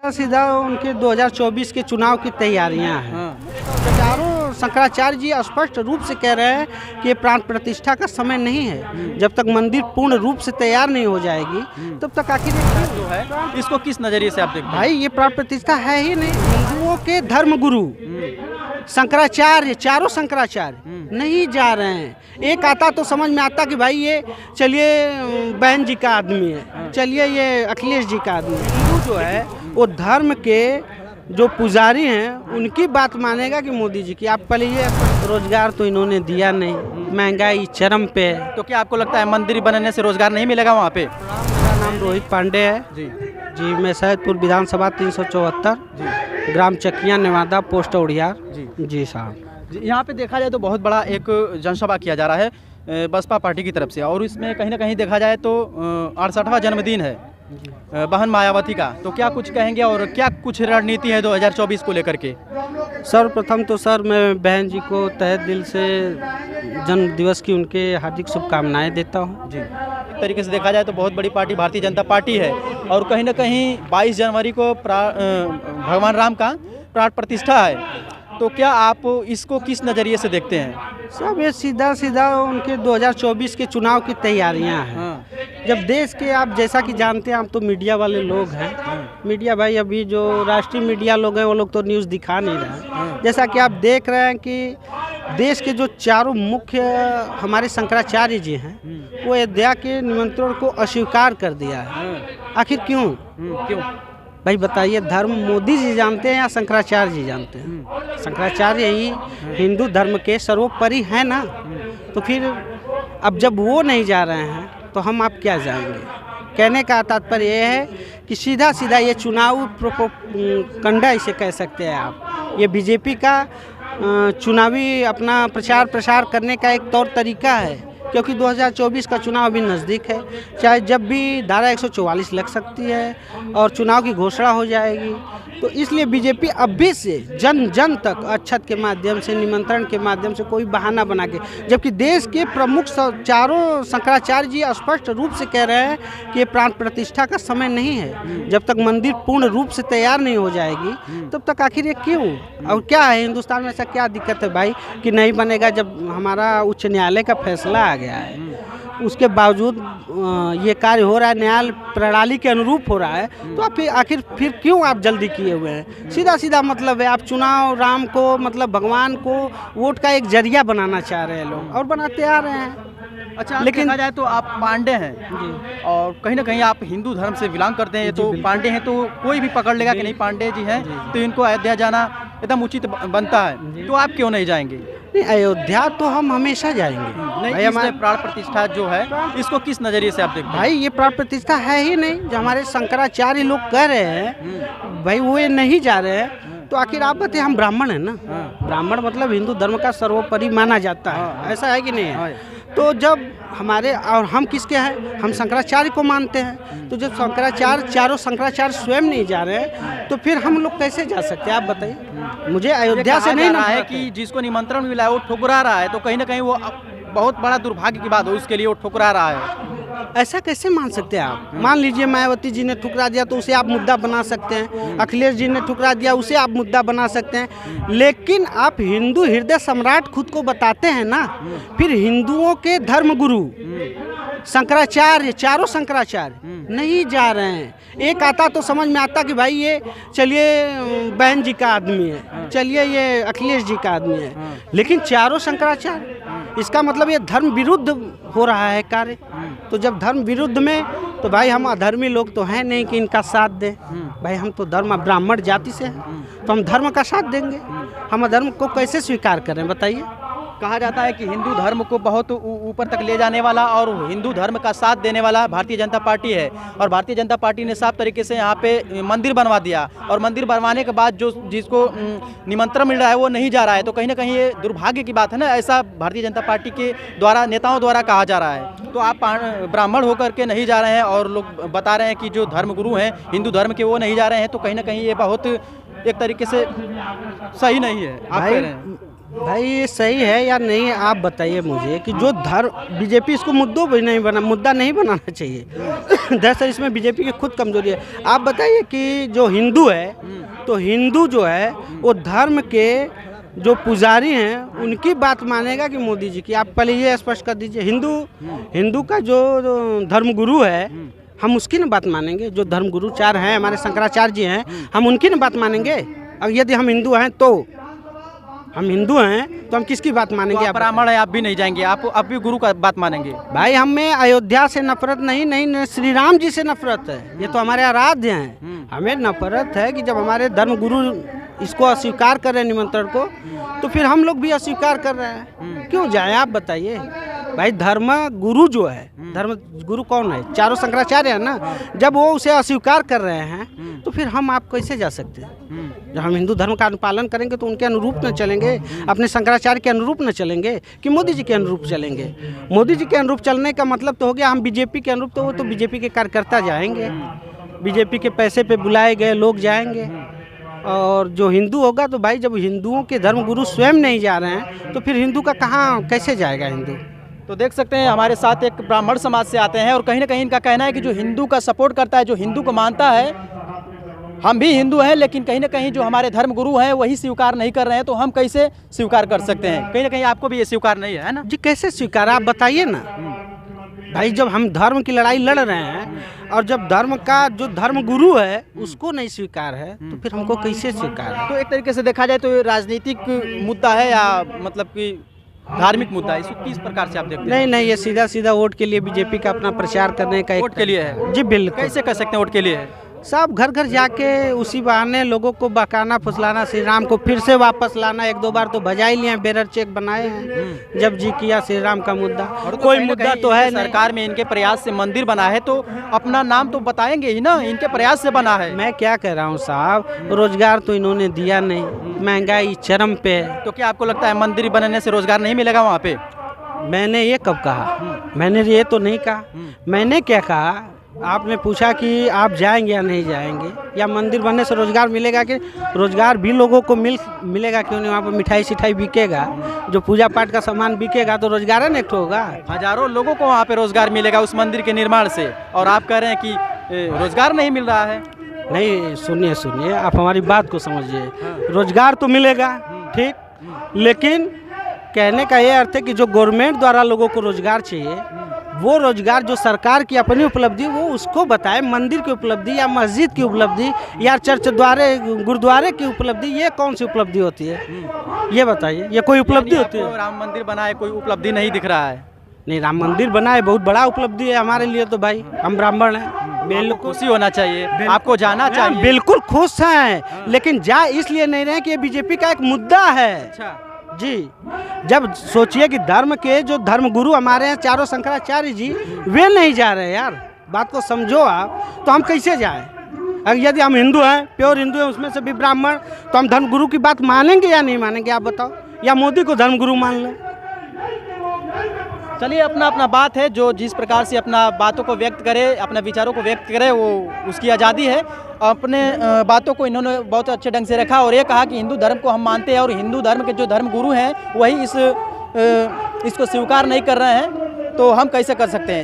सीधा उनके 2024 के चुनाव की तैयारियां हैं। चारों शंकराचार्य जी स्पष्ट रूप से कह रहे हैं कि ये प्राण प्रतिष्ठा का समय नहीं है। जब तक मंदिर पूर्ण रूप से तैयार नहीं हो जाएगी तब तक आखिर जो है इसको किस नज़रिए से आप देखते हैं? भाई ये प्राण प्रतिष्ठा है ही नहीं। हिंदुओं के धर्म गुरु शंकराचार्य, चारों शंकराचार्य नहीं जा रहे हैं। एक आता तो समझ में आता कि भाई ये चलिए बहन जी का आदमी है, चलिए ये अखिलेश जी का आदमी है। हिंदू जो है वो धर्म के जो पुजारी हैं उनकी बात मानेगा कि मोदी जी की। आप पहले ये रोजगार तो इन्होंने दिया नहीं, महंगाई चरम पे है। तो क्या आपको लगता है मंदिर बनने से रोजगार नहीं मिलेगा वहाँ पे? मेरा नाम रोहित पांडे है जी। मैं सैदपुर विधानसभा 374 ग्राम चकिया नेवादा पोस्ट उड़ियार जी साहब। यहाँ पे देखा जाए तो बहुत बड़ा एक जनसभा किया जा रहा है बसपा पार्टी की तरफ से, और इसमें कहीं ना कहीं देखा जाए तो 68वां जन्मदिन है बहन मायावती का। तो क्या कुछ कहेंगे और क्या कुछ रणनीति है 2024 को लेकर के? सर्वप्रथम तो सर मैं बहन जी को तहे दिल से जन्म दिवस की उनके हार्दिक शुभकामनाएं देता हूं जी। एक तरीके से देखा जाए तो बहुत बड़ी पार्टी भारतीय जनता पार्टी है, और कहीं ना कहीं 22 जनवरी को भगवान राम का प्राण प्रतिष्ठा है। तो क्या आप इसको किस नज़रिए से देखते हैं? सब ये सीधा सीधा उनके 2024 के चुनाव की तैयारियां हैं। जब देश के आप जैसा कि जानते हैं, आप तो मीडिया वाले लोग हैं। मीडिया भाई अभी जो राष्ट्रीय मीडिया लोग हैं वो लोग तो न्यूज़ दिखा नहीं रहे। जैसा कि आप देख रहे हैं कि देश के जो चारों मुख्य हमारे शंकराचार्य जी हैं वो अयोध्या के निमंत्रण को अस्वीकार कर दिया है। आखिर क्यों? भाई बताइए, धर्म मोदी जी जानते हैं या शंकराचार्य जी जानते हैं? शंकराचार्य ही हिंदू धर्म के सर्वोपरि हैं ना। तो फिर अब जब वो नहीं जा रहे हैं तो हम आप क्या जाएंगे? कहने का तात्पर्य ये है कि सीधा सीधा ये चुनाव प्रोपोगंडा इसे कह सकते हैं आप। ये बीजेपी का चुनावी अपना प्रचार प्रसार करने का एक तौर तरीका है, क्योंकि 2024 का चुनाव अभी नज़दीक है। चाहे जब भी धारा 144 लग सकती है और चुनाव की घोषणा हो जाएगी, तो इसलिए बीजेपी अभी से जन जन तक अक्षत के माध्यम से, निमंत्रण के माध्यम से कोई बहाना बना के, जबकि देश के प्रमुख चारों शंकराचार्य जी स्पष्ट रूप से कह रहे हैं कि ये प्राण प्रतिष्ठा का समय नहीं है। जब तक मंदिर पूर्ण रूप से तैयार नहीं हो जाएगी तब तक आखिर ये क्यों? और क्या है हिंदुस्तान में ऐसा क्या दिक्कत है भाई कि नहीं बनेगा? जब हमारा उच्च न्यायालय का फैसला आ गया है, उसके बावजूद ये कार्य हो रहा है, न्याय प्रणाली के अनुरूप हो रहा है, तो आप आखिर फिर क्यों आप जल्दी किए हुए हैं? सीधा सीधा मतलब है आप चुनाव राम को, मतलब भगवान को वोट का एक जरिया बनाना चाह रहे हैं लोग, और बनाते आ रहे हैं। अच्छा, लेकिन देखा जाए तो आप पांडे हैं जी, और कहीं ना कहीं आप हिंदू धर्म से बिलोंग करते हैं, तो पांडे हैं तो कोई भी पकड़ लेगा कि नहीं पांडे जी हैं तो इनको अयोध्या जाना एकदम उचित बनता है। तो आप क्यों नहीं जाएंगे? नहीं, अयोध्या तो हम हमेशा जाएंगे। नहीं, हमारे प्राण प्रतिष्ठा जो है इसको किस नज़रिए से आप देखते हैं? भाई ये प्राण प्रतिष्ठा है ही नहीं। जो हमारे शंकराचार्य लोग कह रहे हैं भाई वो ये नहीं जा रहे हैं, तो आखिर आप बताइए, हम ब्राह्मण हैं ना। ब्राह्मण मतलब हिंदू धर्म का सर्वोपरि माना जाता है, ऐसा है कि नहीं है? तो जब हमारे और हम किसके हैं? हम शंकराचार्य को मानते हैं। तो जब शंकराचार्य, चारों शंकराचार्य स्वयं नहीं जा रहे हैं तो फिर हम लोग कैसे जा सकते हैं? आप बताइए। मुझे अयोध्या से नहीं रहा है कि जिसको निमंत्रण मिला है वो ठुकरा रहा है, तो कहीं ना कहीं वो बहुत बड़ा दुर्भाग्य की बात हो, उसके लिए वो ठुकरा रहा है। ऐसा कैसे मान सकते हैं आप? मान लीजिए मायावती जी ने ठुकरा दिया तो उसे आप मुद्दा बना सकते हैं, अखिलेश जी ने ठुकरा दिया उसे आप मुद्दा बना सकते हैं, लेकिन आप हिंदू हृदय सम्राट खुद को बताते हैं ना। फिर हिंदुओं के धर्म गुरु शंकराचार्य, चारों शंकराचार्य नहीं जा रहे हैं। एक आता तो समझ में आता कि भाई ये चलिए बहन जी का आदमी है, चलिए ये अखिलेश जी का आदमी है, लेकिन चारों शंकराचार्य, इसका मतलब ये धर्म विरुद्ध हो रहा है कार्य। तो जब धर्म विरुद्ध में, तो भाई हम अधर्मी लोग तो हैं नहीं कि इनका साथ दें। भाई हम तो धर्म ब्राह्मण जाति से हैं, तो हम धर्म का साथ देंगे। हम अधर्म को कैसे स्वीकार करें बताइए? कहा जाता है कि हिंदू धर्म को बहुत ऊपर तक ले जाने वाला और हिंदू धर्म का साथ देने वाला भारतीय जनता पार्टी है, और भारतीय जनता पार्टी ने साफ तरीके से यहाँ पे मंदिर बनवा दिया, और मंदिर बनवाने के बाद जो जिसको निमंत्रण मिल रहा है वो नहीं जा रहा है। तो कहीं ना कहीं ये दुर्भाग्य की बात है ना, ऐसा भारतीय जनता पार्टी के द्वारा, नेताओं द्वारा कहा जा रहा है। तो आप ब्राह्मण होकर के नहीं जा रहे हैं और लोग बता रहे हैं कि जो धर्म गुरु हैं हिंदू धर्म के वो नहीं जा रहे हैं, तो कहीं ना कहीं ये बहुत एक तरीके से सही नहीं है। आप कह रहे हैं भाई ये सही है या नहीं है, आप बताइए मुझे कि जो धर्म बीजेपी इसको मुद्दा नहीं बनाना चाहिए। दरअसल इसमें बीजेपी की खुद कमजोरी है। आप बताइए कि जो हिंदू है तो हिंदू जो है वो धर्म के जो पुजारी हैं उनकी बात मानेगा कि मोदी जी की? आप पहले ये स्पष्ट कर दीजिए। हिंदू का जो धर्मगुरु है हम उसकी ना बात मानेंगे? जो धर्मगुरु 4 हैं हमारे शंकराचार्य जी हैं, हम उनकी ना बात मानेंगे? अब यदि हम हिंदू हैं तो हम हम किसकी बात मानेंगे? आप ब्राह्मण है, आप भी नहीं जाएंगे, आप भी गुरु का बात मानेंगे? भाई हमें अयोध्या से नफरत नहीं श्री राम जी से नफरत है। ये तो हमारे आराध्य हैं। हमें नफरत है कि जब हमारे धर्म गुरु इसको अस्वीकार कर रहे हैं निमंत्रण को, तो फिर हम लोग भी अस्वीकार कर रहे हैं। क्यों जाए आप बताइए? भाई धर्म गुरु जो है, धर्म गुरु कौन है? 4 शंकराचार्य है ना। जब वो उसे अस्वीकार कर रहे हैं तो फिर हम आप कैसे जा सकते हैं? जब हम हिंदू धर्म का अनुपालन करेंगे तो उनके अनुरूप न चलेंगे, अपने शंकराचार्य के अनुरूप न चलेंगे कि मोदी जी के अनुरूप चलेंगे? मोदी जी के अनुरूप चलने का मतलब तो हो गया हम बीजेपी के अनुरूप, तो वो तो बीजेपी के कार्यकर्ता जाएंगे, बीजेपी के पैसे पे बुलाए गए लोग जाएंगे। और जो हिंदू होगा तो भाई जब हिंदुओं के धर्मगुरु स्वयं नहीं जा रहे हैं तो फिर हिंदू का कैसे जाएगा हिंदू? तो देख सकते हैं हमारे साथ एक ब्राह्मण समाज से आते हैं और कहीं ना कहीं इनका कहना है कि जो हिंदू का सपोर्ट करता है, जो हिंदू को मानता है, हम भी हिंदू हैं लेकिन कहीं ना कहीं जो हमारे धर्म गुरु हैं वही स्वीकार नहीं कर रहे हैं, तो हम कैसे स्वीकार कर सकते हैं? कहीं ना कहीं आपको भी ये स्वीकार नहीं है ना? जी कैसे स्वीकार, आप बताइए ना। भाई जब हम धर्म की लड़ाई लड़ रहे हैं और जब धर्म का जो धर्म गुरु है उसको नहीं स्वीकार है तो फिर हमको कैसे स्वीकार है? तो एक तरीके से देखा जाए तो ये राजनीतिक मुद्दा है या मतलब कि धार्मिक मुद्दा है, इसको किस प्रकार से आप देखते हैं? नहीं, ये सीधा वोट के लिए बीजेपी का अपना प्रचार करने का वोट के लिए है? जी बिल्कुल। कैसे कर सकते हैं वोट के लिए है? सब घर घर जाके उसी बहाने लोगों को बहकाना फुसलाना, श्री राम को फिर से वापस लाना। 1-2 बार तो बजा ही लिए, बेरर चेक बनाए हैं जब जी किया श्री राम का मुद्दा। और कोई मुद्दा तो है नहीं। सरकार में इनके प्रयास से मंदिर बना है तो अपना नाम तो बताएंगे ही ना, इनके प्रयास से बना है। मैं क्या कह रहा हूँ साहब, रोजगार तो इन्होंने दिया नहीं, महंगाई चरम पे है। तो क्या आपको लगता है मंदिर बनने से रोजगार नहीं मिलेगा वहाँ पे? मैंने ये कब कहा? मैंने ये तो नहीं कहा। मैंने क्या कहा, आपने पूछा कि आप जाएंगे या नहीं जाएंगे, या मंदिर बनने से रोजगार मिलेगा कि रोजगार भी लोगों को मिलेगा क्यों नहीं? वहाँ पर मिठाई सिठाई बिकेगा, जो पूजा पाठ का सामान बिकेगा तो रोजगार न होगा। हजारों लोगों को वहाँ पे रोजगार मिलेगा उस मंदिर के निर्माण से, और आप कह रहे हैं कि रोजगार नहीं मिल रहा है। नहीं सुनिए, आप हमारी बात को समझिए। रोजगार तो मिलेगा ठीक, लेकिन कहने का ये अर्थ है कि जो गवर्नमेंट द्वारा लोगों को रोजगार चाहिए वो रोजगार जो सरकार की अपनी उपलब्धि वो उसको बताए। मंदिर की उपलब्धि या मस्जिद की उपलब्धि या चर्च द्वारे गुरुद्वारे की उपलब्धि, ये कौन सी उपलब्धि होती है? ये बताइए, ये कोई उपलब्धि होती है? राम मंदिर बना है, कोई उपलब्धि नहीं दिख रहा है? नहीं, राम मंदिर बना है, बहुत बड़ा उपलब्धि है हमारे लिए। तो भाई हम ब्राह्मण हैं, बिल्कुल खुशी होना चाहिए, आपको जाना चाहिए। बिल्कुल खुश हैं, लेकिन जा इसलिए नहीं रहे कि ये बीजेपी का एक मुद्दा है। अच्छा जी, जब सोचिए कि धर्म के जो धर्म गुरु हमारे हैं 4 शंकराचार्य जी, वे नहीं जा रहे यार, बात को समझो आप, तो हम कैसे जाएं? अगर यदि हम हिंदू हैं, प्योर हिंदू हैं, उसमें से भी ब्राह्मण, तो हम धर्म गुरु की बात मानेंगे या नहीं मानेंगे? आप बताओ, या मोदी को धर्म गुरु मान लें? चलिए, अपना अपना बात है, जो जिस प्रकार से अपना बातों को व्यक्त करे, अपने विचारों को व्यक्त करे, वो उसकी आज़ादी है। अपने बातों को इन्होंने बहुत अच्छे ढंग से रखा और ये कहा कि हिंदू धर्म को हम मानते हैं और हिंदू धर्म के जो धर्म गुरु हैं वही इसको स्वीकार नहीं कर रहे हैं, तो हम कैसे कर सकते हैं।